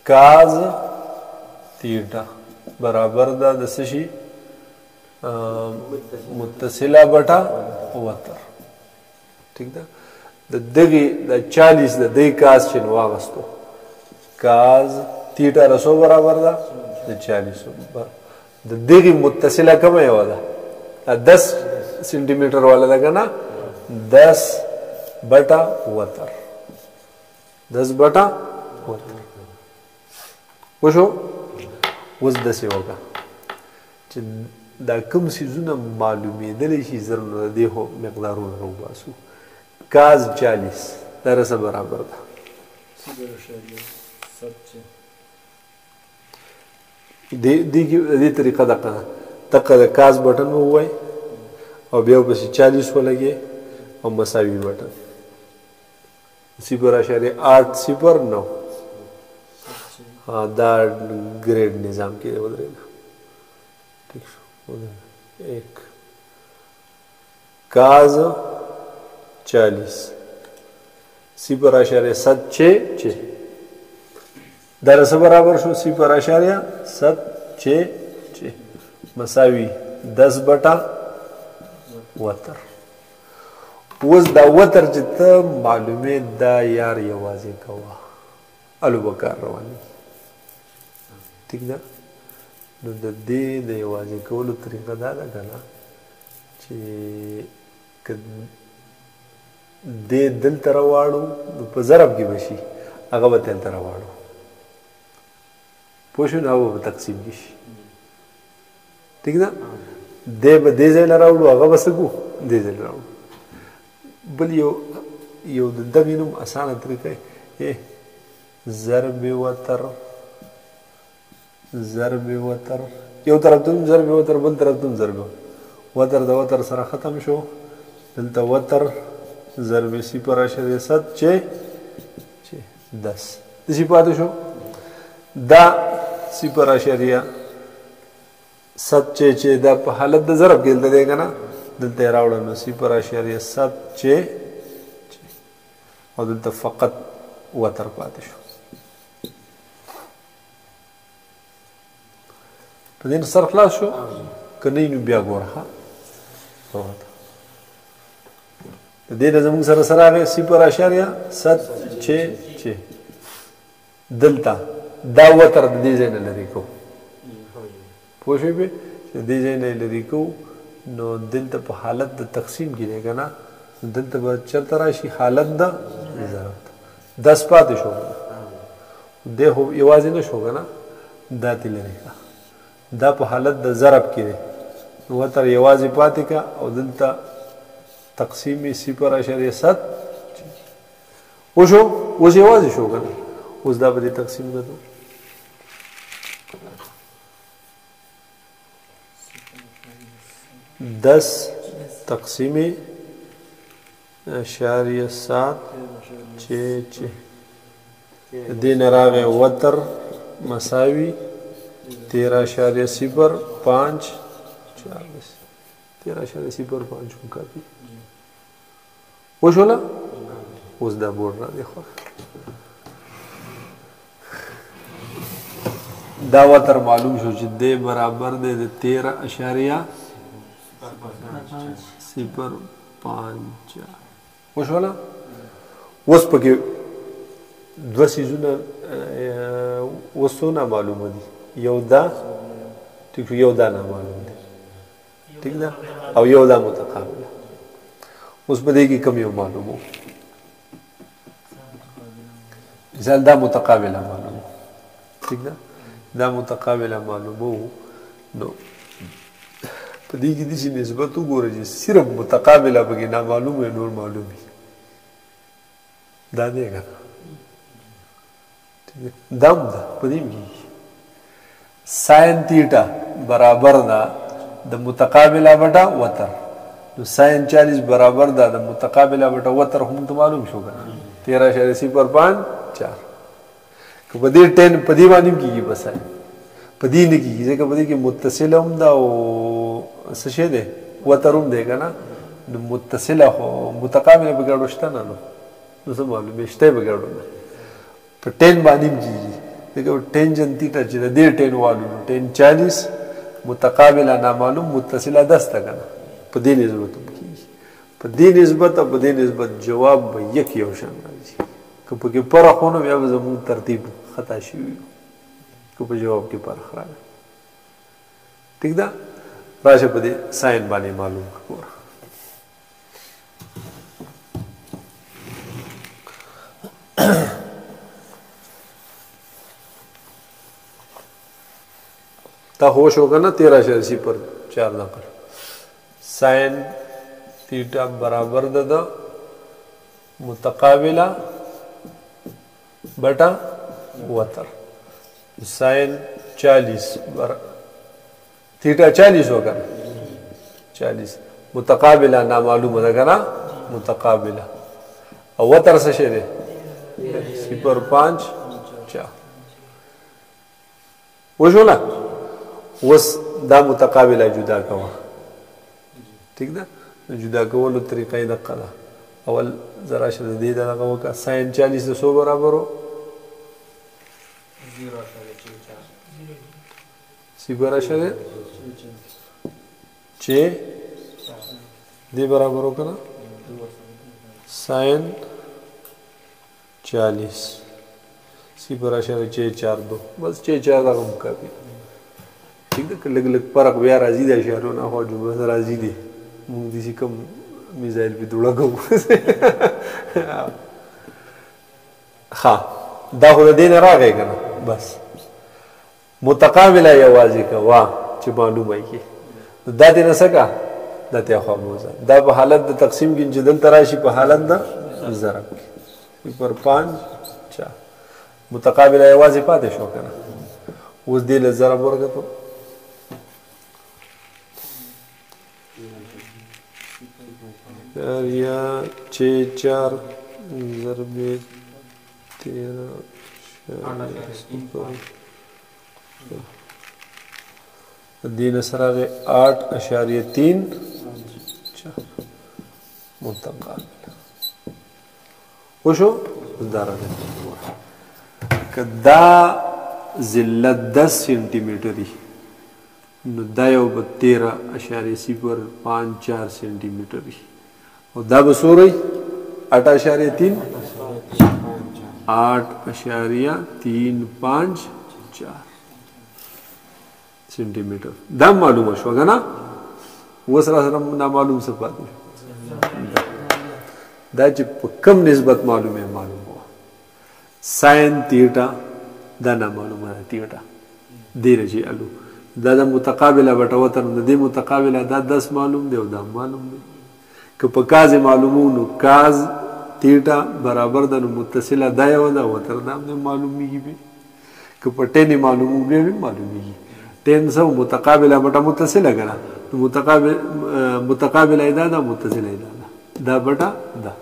کاز تیٹا برابر دا د څه شي متصله بټه وتر. ٹھیک ده. د دغې د 40 د دې کاز چې نو واغستو کاز تیټا رسو برابر ده د 40 د دغې متصله کومه یوه ده 10 سنټي میټر والا ده که نه 10 بټه وتر 10 بټه وتر وشو. اوس داسې وکړه چې دا کوم څیزونه معلومېدلی شي زر نو د دې مقدارونه راوباسو. کاز 40 دا رسه برابر ده دې طریقه دقه ده. دقه د کاز بټن ووایي او بیا ورپسې 40 ولګې او مساوي بټن 0.809 دا ګریډ نظام کې ودرېږه. ٹھیک شو. ایک کاز 40 0.766 دا رسه برابر شو 0.766 مساوي 10 بټه وتر. اوس دا وتر چې ته معلومې دا یار یوازې کوه الو بکار رواني. ٹھیک ده. نو د دې د یوازې کولو طریقه دا ده که نه چې که دې دلته راواړو نو په ضرب کې به شي هغه به دلته راواړو پوه شو نو هغه به تقسیم کې شي. ٹھیک ده. دی به دې ځای نه راوړو هغه به څه کړو دې ځای نه راوړو. بل یو د دغې نوم اسانه طریقه یې ضرب وتر ضرب وتر یو طرف ته ضرب وتر بل طرف ته ضرب وتر د وتر سره ختم شو. دلته وتر ضرب 0.766 10 داسې پاتې شو. دا 0.766 دا په حالت د ضرب کې دلته دی که نه دلته یې راوړه نو 0.766 او دلته فقط وتر پاتې شو. په دې سر خلاص شو که نه نو بیا ګوره د دې نه زموږ سره سره راغی 0.766 دلته دا وتر د دې ځای نه لرې کوو پوه شوې پې چې د دې ځای نه یې لرې کوو نو دلته په حالت د تقسیم کې دی که نه دلته به چېرته راشي حالت د ضرب 10 پاتې شو دی خو یوازې نه شو که نه دا ترې لرې کړه دا په حالت د ضرب کې دی نو وتر یوازې پاتې که او دلته تقسیم 0.7 وشو. اوس یوازې شو که نه اوس دا به دې تقسیم کړو 10 تقسیم 0.766 دې نه راغی وتر مساوي 13.05 13.05 کاپي وشوله. اوس دا بورډ را دی خوښ دا وتر معلوم شو چې دی برابر دی د 13.05 وشوله. اوس پکې دوه څیزونه اوس څونه معلومه دي یو دا ټیک یو دا نامعلوم دی ٹھیک ده او یو دا متقابله. اوس په دې کې کوم یو معلومو مثال دا متقابله معلومو ٹھیک ده دا متقابله معلومو نو په دې کې داسې نسبت وګوره چې صرف متقابله پکې نامعلوم وي نور معلوم وي دا دی که نه دا هم ده په دې کې ساین تیټا برابر ده د متقابله بټه وتر نو ساین 40 برابر ده د متقابله بټه وتر هم ته معلوم شو که نه 13.05 که په دې 10 په دې باندې هم کېږي بس په دې نه کېږي ځکه په دې کې متصله هم ده او څه شی دی وتر هم دی که نه نو متصله خو متقابله په ګډو شته نه نو څه معلومې شته په ګډو نه په 10 باندې هم کېږي دیکھو ٹینجن تیٹا چې د دې ټین والو ټین 40 متقابله نامعلوم متصله 10 تا کنه په دې نسبت کیږي په دې نسبت او په دې نسبت جواب به یک یو شان راځي که په کې فرقونه بیا به زموږ ترتیب خطا شي که په جواب کې فرق راغی ٹھیک ده راشه په دې ساين باندې معلوم کړو تا होश होगा ना 13.04 नकल साइन थीटा बराबर द मुतकाबिला बटा वतर साइन 40 थीटा 40 होगा 40 मुतकाबिला ना मालूम होगा ना मुतकाबिला और वतर से शेरे 0.5 वो जो ना वस دا متقابله جدا کوا ٹھیک ده جدا کولو طریقه دقه ده اول ذرا شد دې دغه وکا sin 40 100 برابر ہو 0.4 6 دې برابر ہو کنه sin 40 0.642 بس 6.4 دا کوم کافي ٹھیک ده لګ لګ فرق بیا راځي د اشارونه هو جو بس راځي دي مونږ دې کوم میزایل په دوړه کوو ها دا خو دې نه راغی کنه بس متقابله یوازې کوا چې معلومه کی دا دې نه سکا دا ته خو موزه دا په حالت د تقسیم کې جدل تراشی په حالت د ضرب کې پر 5 متقابله یوازې پاتې شو کنه اوس دې له ضرب ورغته या 6.4 ضرب 13 دین سراغ 8.3 متقابل وشو دارنه کدا ذلت 10 سنٹی میٹر نو دا یو 13.054 سنٹی میٹر او دا بسوری 8.3 8.354 سنٹی میٹر دا معلوم شو گا نا وہ سرا نامعلوم سے بات دا چې کم نسبت معلوم ہے معلوم ہوا سائن تیٹا دا نامعلوم ہے تیٹا دیر جی الو دا دا متقابلہ بٹا وطن دا متقابلہ دا 10 معلوم دے دا معلوم دے که په کاز معلومونو کاز تیټا برابر د متصله دا یو دا وتر دا معلومیږي به که په ټین معلومو به معلومیږي ټین سو متقابله بټا متصله غنا متقابله دا دا متصله دا بټا دا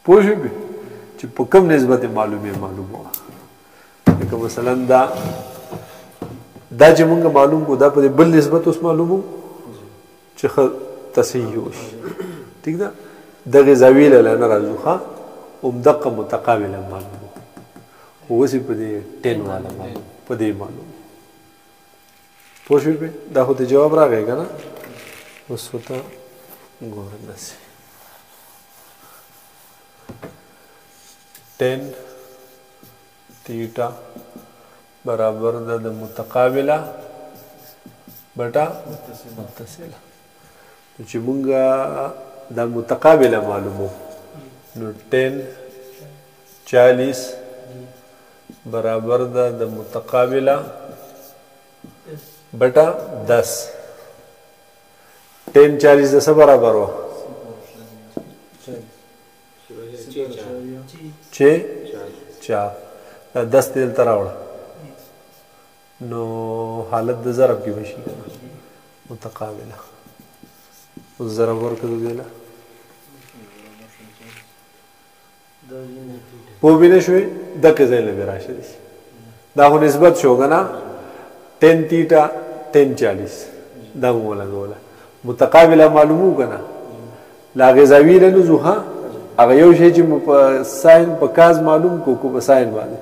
پوه به چې په کوم نسبت معلومه که مثلا دا چې موږ معلوم کو دا په بل نسبت اوس معلومو چې تصحیح وشي ٹھیک ده دغه زاویه له نه راځو ښه اوم دقه متقابله معلوم اوس په دې 10 والا معلوم په دې معلوم پوه شئ په دا خو ته جواب راغی کنه اوس وته ګورم نسی 10 थीटा बराबर د متقابله بټا متصله چې مونږه دا متقابله معلومو نو 10 40 برابر د متقابله بٹا 10 10 40 10 برابر ہو 6 4 10 تل تراوړه نو حالت د ضرب کې وشي متقابله ضرب ورکړو دیلا په وینې شوي دغه ځای له راشه دي دا خو نسبت شو غنا 10 تیټا 10 40 دا مولا غولا متقابله معلومو غنا لا غزاوی له نزوها هغه یو شی چې مو په ساين په کاز معلوم کو په ساين باندې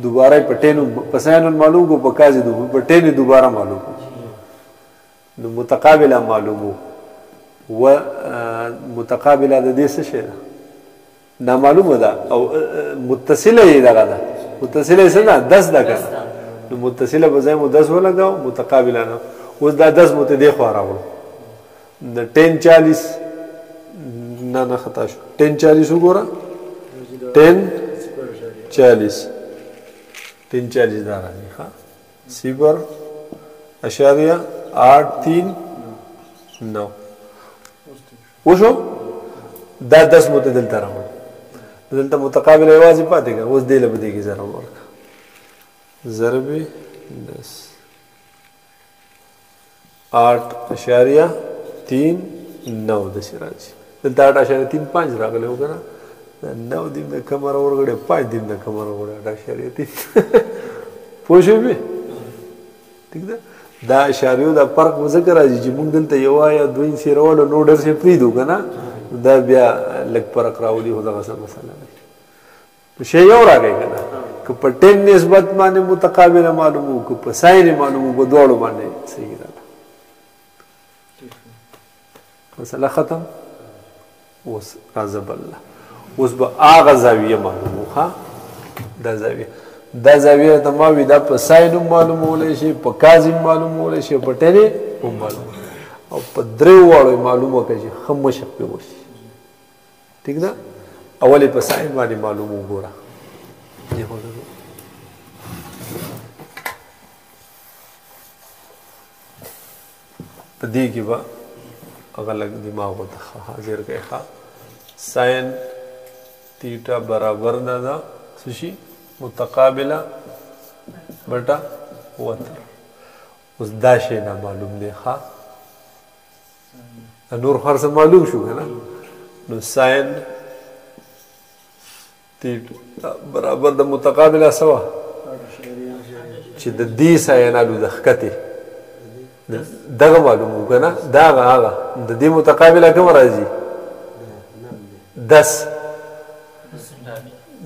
دوباره په ټینو په ساين معلوم کو په کاز په ټینو دوباره معلوم کو نو متقابله معلومو و متقابله د دې څه شی ده نامعلومه ده او متصله یې ده متصله څه ده 10 ده کنه نو متصله په ځای مو 10 ولګاو متقابله نه اوس دا 10 مو ته دی خو راوړو د 10 40 نه خطا شو 10 40 وګوره 10 40 10 40 دا راځي ها 0.839 وشو دا 10 مو ته دلته راوړو دلته متقابل یوازې پاتې کړه اوس دی له بده کې ضرب ورکړه ضرب 8.39 د شراجي دلته 8.35 راغلی وګوره 9 دیم د کمر ورغړې 5 دیم د کمر ورغړې 8.3 پوه شوې ٹھیک ده دا اشاریو دا فرق مذکر راځي چې موږ دلته یو یا دوی سیرولو نو ډر سي پریدو کنه دا بیا لږ فرق راولي هو دغه مسله ده شی یو راغی کنه که په 10 نسبت باندې متقابله معلومو که په ساين معلومو په دوړو باندې صحیح ده مسله ختم اوس عذاب الله اوس به هغه زاویه معلومو ها دا زاویه ته ما وی دا په ساين معلومول شي په کاظم معلومول شي په ټنه معلوم او په درو واړو معلومه کوي خمشه په وشي ٹھیک ده اولې په ساين باندې معلوم وګوره دی هو په دې کې به هغه لګ دماغ ته حاضر کوي ښا ساين تیټا برابر نه ده سشي متقابله بټا وتر اوس دا شی نه معلوم دی ښا نور هر څه معلوم شو کنه نو ساين تیټا برابر د متقابله سوا چې د دې ساينالو د خکته دغه معلومو کنه دا هغه د دې متقابله کوم راځي 10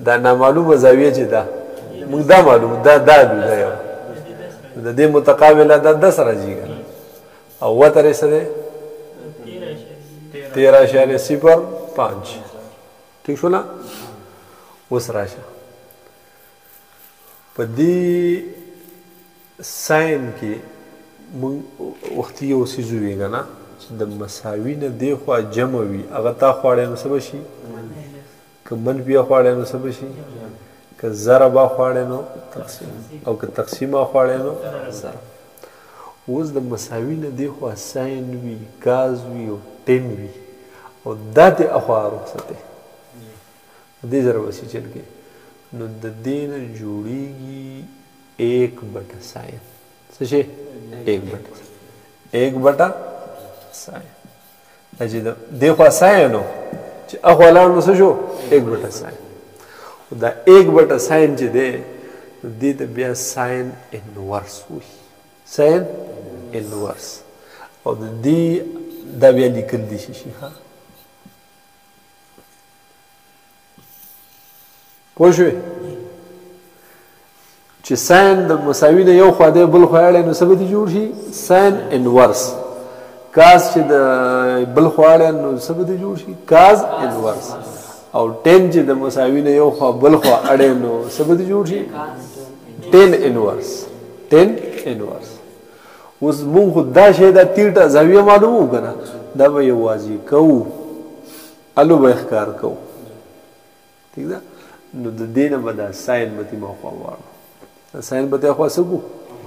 دا نامعلومه زاویه چې دا موږ دا معلوم دا یو د دې متقابله دا 10 راځي کنه او وتر سره 13.05 ٹھیک شو لا اوس راشه په دې ساين کې مونږ وختي یو سیزو وی کنه د مساوی نه دی خو جمع وی هغه تا خواړې نو سبا شي که منفي خواړې نو سبا شي که ضرب خواړې نو تقسیم او که تقسیم خواړې نو ضرب اوس د مساوی نه دی خو ساين وی کاز وی او ټن وی او دته اخوارو سته دې ضرب شي چل کې نو د دین جوړیږي 1 ساين څه شي 1 بټا ساين اجي د خو ساين نو چې اخوالانو څه شو 1 بټا ساين دا 1 بټا ساين چې دی دې ته بیا ساين انورس وي ساين انورس او د دې دا بیا لیکل دي شي ها پوه شوې چې ساين د مساوي نه یو خوا دی بل خوا اړه نو سبب دي جوړ شي ساين انورس کاز چې د بل خوا اړه نو سبب دي جوړ شي کاز انورس او 10 چې د مساوي نه یو خوا بل خوا اړه نو سبب دي جوړ شي 10 انورس اوس مونږ دا شی دا تیټه زاویه معلومو کنه دا به یو واځي کو الو به ښکار کو ٹھیک ده نو د دینه به دا ساين متي مو خوا وړو ساين به خو سګو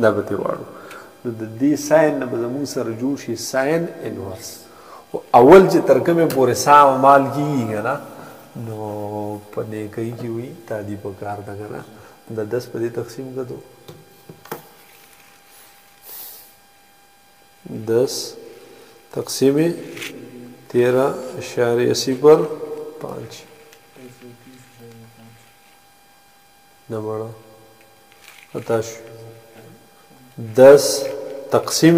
دا به واړو نو د دې ساين نه به موږ سره جوړ شي ساين انورس اول چې ترکمه پورې سام مال کیږي نه نو په دې کوي کی وي تادی په کار دا کنه د 10 په دې تقسیم کړو 10 تقسیم 13.05 نمبر اتاش 10 تقسیم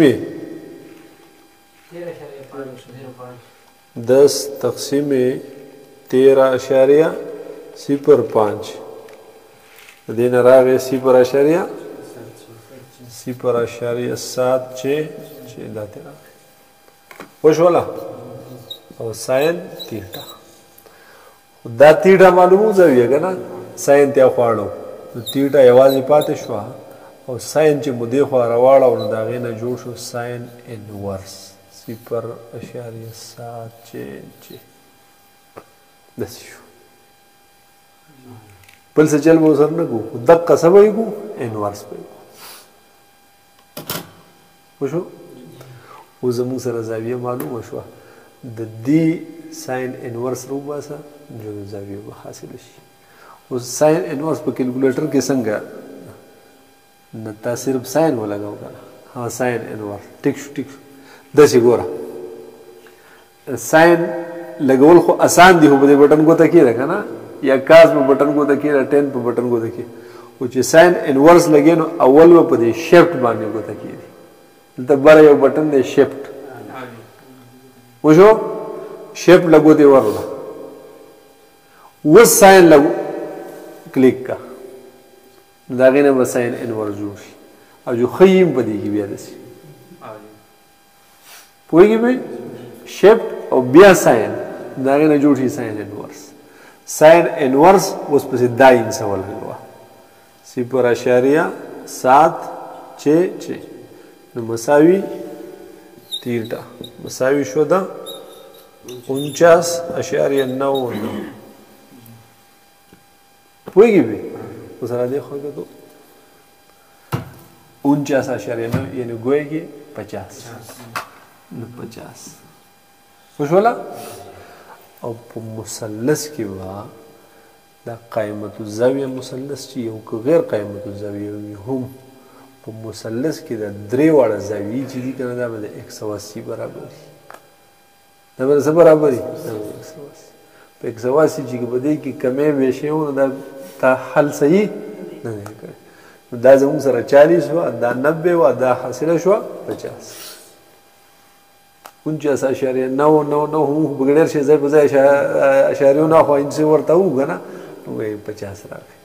10 تقسیم 13.05 دین راغی 0.076 دا تیرا وشولا او ساین تیٹا دا تیٹا معلومو زاویه کنا ساین تیا خواړو تیٹا یوازې پاتې شو او ساین چې مودې خوا راواړو نو د هغې نه جوړ شو ساین انورس 0.76 داسې شو بل څه چل به ورسره نه کوو دقه څه به یې کوو انورس به یې کوو وشو اوس زموږ سره زاویه معلومه شوه د دې ساین انورس راوباسه نو زاویه به حاصله شي اوس ساین انورس په کیلکولیټر کې څنګه نه تا صرف ساین ولګاو کنه ها ساین انورس ټیک شو داسې ګوره ساین لګول خو آسان دي خو په دې بټن ګوته کېده که نه یا کاس په بټن ګوته کېده 10 په بټن ګوته کېده خو چې ساین انورس لګې نو اول به په دې شفټ باندې ګوته کېدي دلته بره یو بټن دی شفټ وشو شفټ لګوتې ورله اوس ساین لګو کلیک کا د هغې نه به ساین انورس جوړ شي او جو ښه یې هم په دې کې بیا داسې پوهېږي پې شفټ او بیا ساین د هغې نه جوړ شي ساین انورس ساین انورس اوس پسې دا انسه ولګوه 0.76 نو مساوي تیرټا مساوي شو ده 49.99 پوهېږي پې اوس را دې خوا کتو 49.9 یعنې ګویا کې 50 نو 50 وشوله او په مثلث کې به دا قائمة الزاویه مثلث چې یو که غیر قائمة الزاویه وي هم په مثلث کې د درې واړه زاویې چې دي که نه دا به د 180 برابر وي دا به د څه برابر وي په 180 چې په دې کې کمی بیشی نو دا تا حل صحیح نه دی کړی نو دا زموږ سره 40 وه دا 90 وه دا حاصله شوه 50 49.99 هم بغیر شي ځای په ځای اشاریونه خو انسې ورته وو که نه نو 50 راغی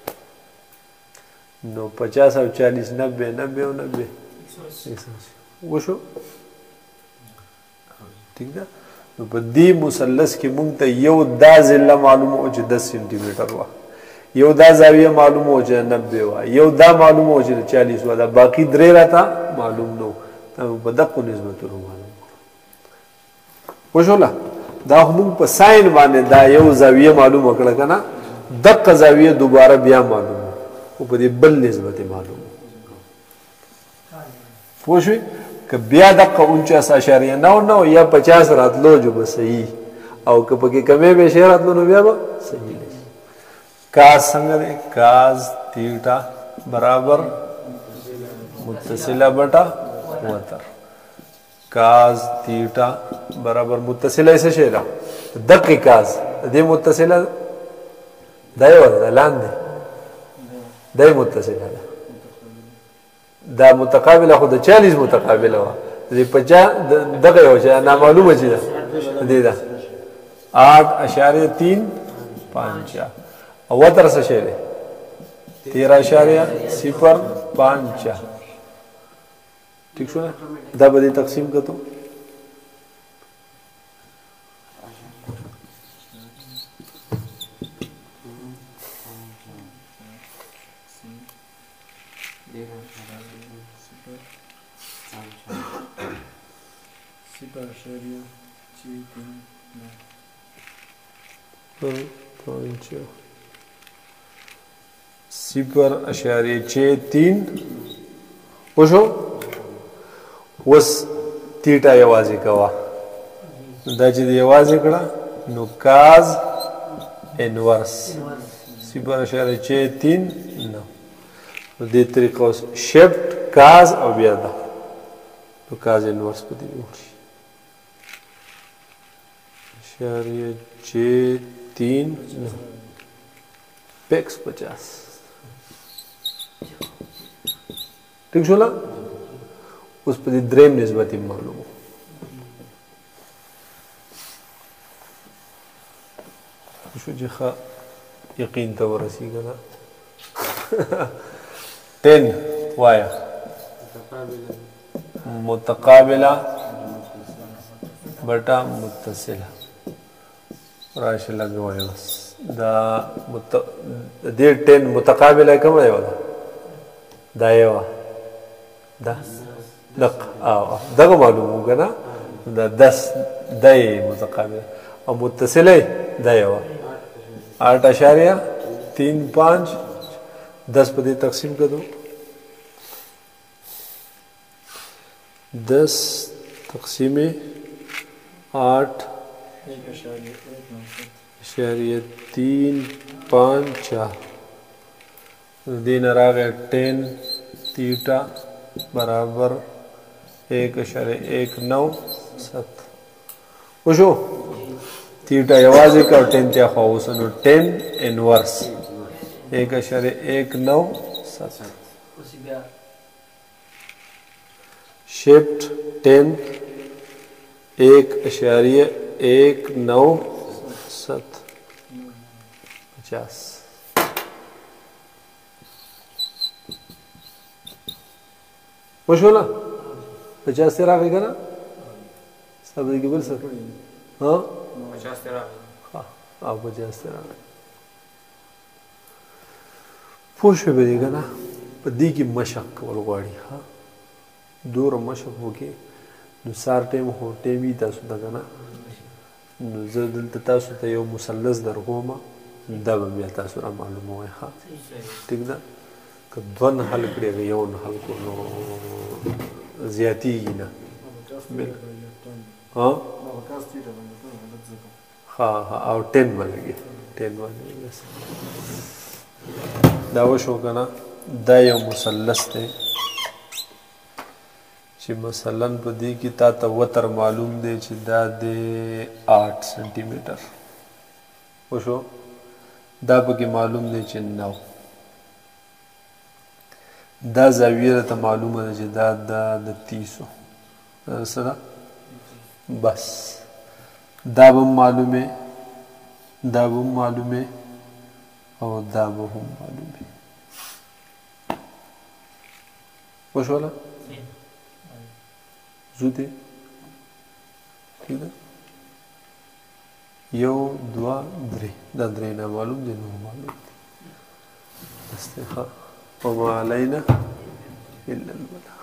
نو 50 او 40 90 90 او 90 وشو ٹھیک ده نو په دې مثلث کې مونږ ته یو دا ضلع معلومه وه چې 10 سنټي میټر وه یو دا زاویه معلومه وه چې 90 وه یو دا معلومه وه چې 40 وه دا باقي درې راته معلوم نه وو دا په دقو نسبتونو معلوم وشوله دا موږ په ساین باندې دا یو زاویه معلومه کړه که نه دقه زاویه دوباره بیا معلومه خو په دې بل نسبت معلومه پوه شوې که بیا دقه 49.9 یا 50 راتلو جو به صحیح او که پکې کمی بیشی راتلو نو بیا به صحیح دی کاز څنګه دی کاز تیټا برابر متصله بټه وتر کاز تیٹا برابر متصله ایسه شی ده دقی کاز دې متصله دا یو ده لاندې دا متصله ده دا متقابله خو د 40 متقابله وه دې 50 دغه یو چې نامعلومه چې ده دې ده 8.35 او وتر څه شی دی 13.05 ٹھیک شو نه دا به دې تقسیم کتو صفر اشاریه 3 وشو وس تیټا یوازې کوه دا چې یوازې کړه نو کاز انورس 0.3 نو دې طریقه شفټ کاز او بیا دا نو کاز انورس په دې وشي اشاریه 3 نو پیکس 50 ٹھیک شولا اوس په دې دریم نسبتي معلومه شو چې ښه یقین ته ورسېږه نه 10 وایه متقابله بټا متصله راشه لږ وایه بس دا دې 10 متقابله کومه یوه ده دا یوه ده دغه معلوم که نه دا 10 دی متقابله او متصله دا یوه 8.35 10 په دې تقسیم کړو 10 تقسیم 8.35 دین راغی 10 تیٹا برابر 1.197 وشو تیٹا یوازې کا 10 تیا خو اوس نو 10 انورس 1.197 شفٹ 10 1.197 50 وشو نا 50 سے راغی که نا سب دیگه بل سر 50 سے راغی او 50 سے راغی پوښ به دیگه نا په دې کې مشق کول غواړي دوره مشق وکړي نو سار ټایم خو ټایم وي تاسو ته که نه نو زه دلته تاسو ته یو مثلث درکوم دا به بیا تاسو را معلوموئ ټیک ده که دوه نه حل کړي هغه یو نه حل کړو نو زیاتېږي نه او 10 به لګي 10 به لګي دا وشو که نه دا یو مثلث دی چې مثلا په دې کې تا ته وتر معلوم دی چې دا دی 8 سنټي میټر وشو دا پکې معلوم دی چې 9 دا زاویه ته معلومه ده چې دا د 30 سره بس دا به معلومه دا به معلومه او دا به هم معلومه وشوله زوده ٹھیک ده یو دوا درې دا درې نه معلوم دي نور معلوم دي استخاره وما علينا إلا البلاغ